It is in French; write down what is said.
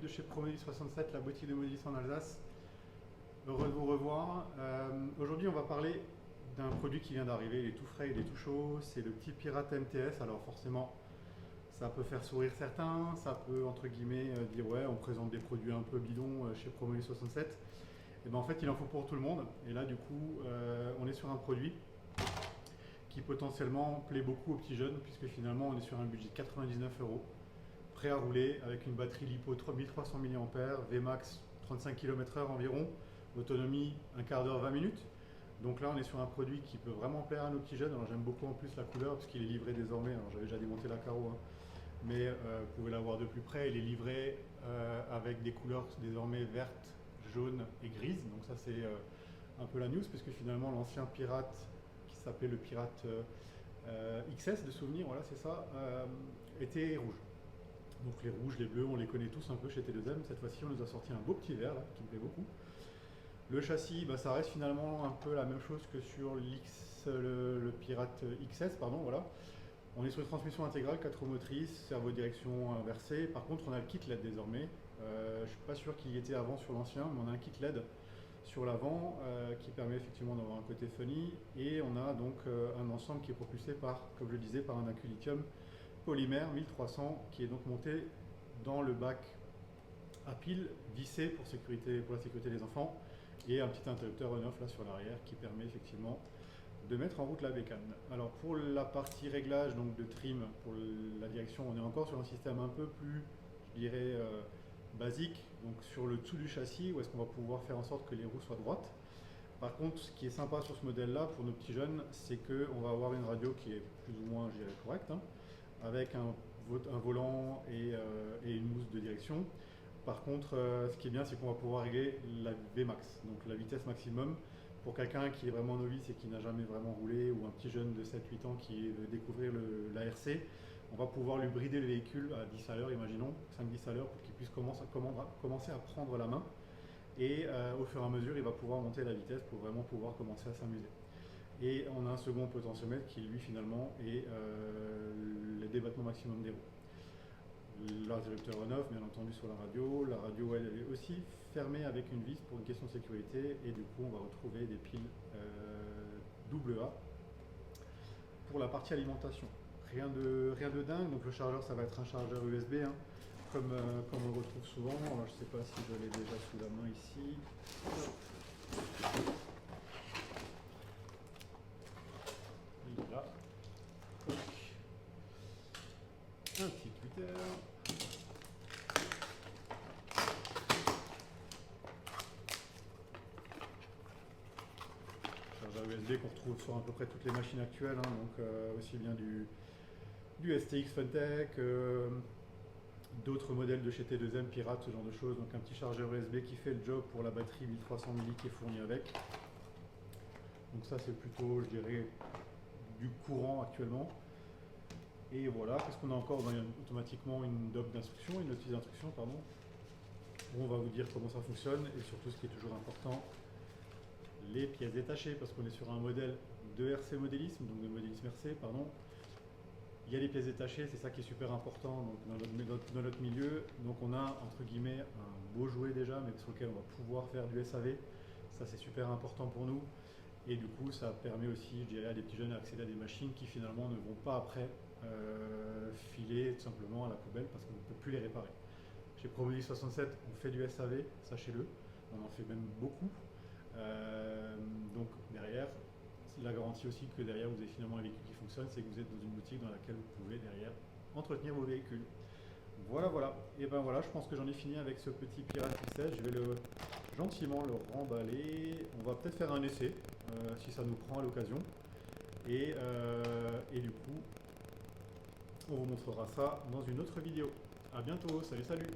chez Promodis 67, la boutique de Modis en Alsace. Heureux de vous revoir. Aujourd'hui, on va parler d'un produit qui vient d'arriver. Il est tout frais, il est tout chaud. C'est le petit Pirate MTS. Alors forcément, ça peut faire sourire certains. Ça peut, entre guillemets, dire ouais, on présente des produits un peu bidons chez Promodis 67. Et ben en fait, il en faut pour tout le monde. Et là, du coup, on est sur un produit qui potentiellement plaît beaucoup aux petits jeunes, puisque finalement, on est sur un budget de 99 €. Prêt à rouler avec une batterie LiPo 3300 mAh, Vmax 35 km/h environ, autonomie un quart d'heure, 20 minutes. Donc là on est sur un produit qui peut vraiment plaire à nos petits jeunes. Alors j'aime beaucoup en plus la couleur parce qu'il est livré désormais, alors j'avais déjà démonté la carreau, hein, mais vous pouvez la voir de plus près. Il est livré avec des couleurs désormais vertes, jaunes et grises. Donc ça c'est un peu la news, puisque finalement l'ancien Pirate qui s'appelait le Pirate XS de souvenir, voilà c'est ça, était rouge. Donc les rouges, les bleus, on les connaît tous un peu chez T2M. Cette fois-ci, on nous a sorti un beau petit vert là, qui me plaît beaucoup. Le châssis, bah, ça reste finalement un peu la même chose que sur le Pirate XS, pardon, voilà. On est sur une transmission intégrale, 4 roues motrices, servo direction inversée. Par contre, on a le kit LED désormais. Je ne suis pas sûr qu'il y était avant sur l'ancien, mais on a un kit LED sur l'avant qui permet effectivement d'avoir un côté funny. Et on a donc un ensemble qui est propulsé par, comme je le disais, par un accu lithium polymère 1300 qui est donc monté dans le bac à pile vissé pour la sécurité des enfants, et un petit interrupteur on-off là sur l'arrière qui permet effectivement de mettre en route la bécane. Alors pour la partie réglage donc de trim pour la direction, on est encore sur un système un peu plus, je dirais, basique, donc sur le dessous du châssis où est-ce qu'on va pouvoir faire en sorte que les roues soient droites. Par contre, ce qui est sympa sur ce modèle là pour nos petits jeunes, c'est qu'on va avoir une radio qui est plus ou moins, je dirais, correcte, hein, avec un volant et une mousse de direction. Par contre, ce qui est bien, c'est qu'on va pouvoir régler la Vmax, donc la vitesse maximum. Pour quelqu'un qui est vraiment novice et qui n'a jamais vraiment roulé, ou un petit jeune de 7-8 ans qui veut découvrir l'ARC, on va pouvoir lui brider le véhicule à 10 à l'heure, imaginons, 5-10 à l'heure, pour qu'il puisse commencer à prendre la main. Et au fur et à mesure, il va pouvoir monter la vitesse pour vraiment pouvoir commencer à s'amuser. Et on a un second potentiomètre qui lui finalement est le débattement maximum des roues. L'interrupteur on-off bien entendu sur la radio. La radio elle est aussi fermée avec une vis pour une question de sécurité, et du coup on va retrouver des piles AA. Pour la partie alimentation, rien de dingue. Donc le chargeur, ça va être un chargeur USB, hein, comme on le retrouve souvent. Alors, je ne sais pas si je l'ai déjà sous la main ici. Là. Un petit tweeter. Chargeur USB qu'on retrouve sur à peu près toutes les machines actuelles, hein, donc aussi bien du STX Funtech, d'autres modèles de chez T2M, Pirate, ce genre de choses. Donc un petit chargeur USB qui fait le job pour la batterie 1300 mAh qui est fournie avec. Donc ça c'est plutôt, je dirais, du courant actuellement. Et voilà, qu'est-ce qu'on a encore? Il y a automatiquement une doc d'instruction, une notice d'instruction, pardon, où on va vous dire comment ça fonctionne, et surtout ce qui est toujours important, les pièces détachées, parce qu'on est sur un modèle de RC modélisme, donc de modélisme RC, pardon. Il y a les pièces détachées, c'est ça qui est super important donc, dans notre milieu. Donc on a entre guillemets un beau jouet déjà, mais sur lequel on va pouvoir faire du SAV. Ça c'est super important pour nous. Et du coup ça permet aussi, je dirais, à des petits jeunes d'accéder à des machines qui finalement ne vont pas après filer tout simplement à la poubelle parce qu'on ne peut plus les réparer. Chez Promodis 67, on fait du SAV, sachez-le, on en fait même beaucoup. Donc derrière, la garantie aussi que derrière vous avez finalement un véhicule qui fonctionne, c'est que vous êtes dans une boutique dans laquelle vous pouvez derrière entretenir vos véhicules. Voilà, voilà. Et ben voilà, je pense que j'en ai fini avec ce petit Pirate XS. Je vais gentiment le remballer. On va peut-être faire un essai, si ça nous prend à l'occasion. Et du coup, on vous montrera ça dans une autre vidéo. A bientôt, salut salut!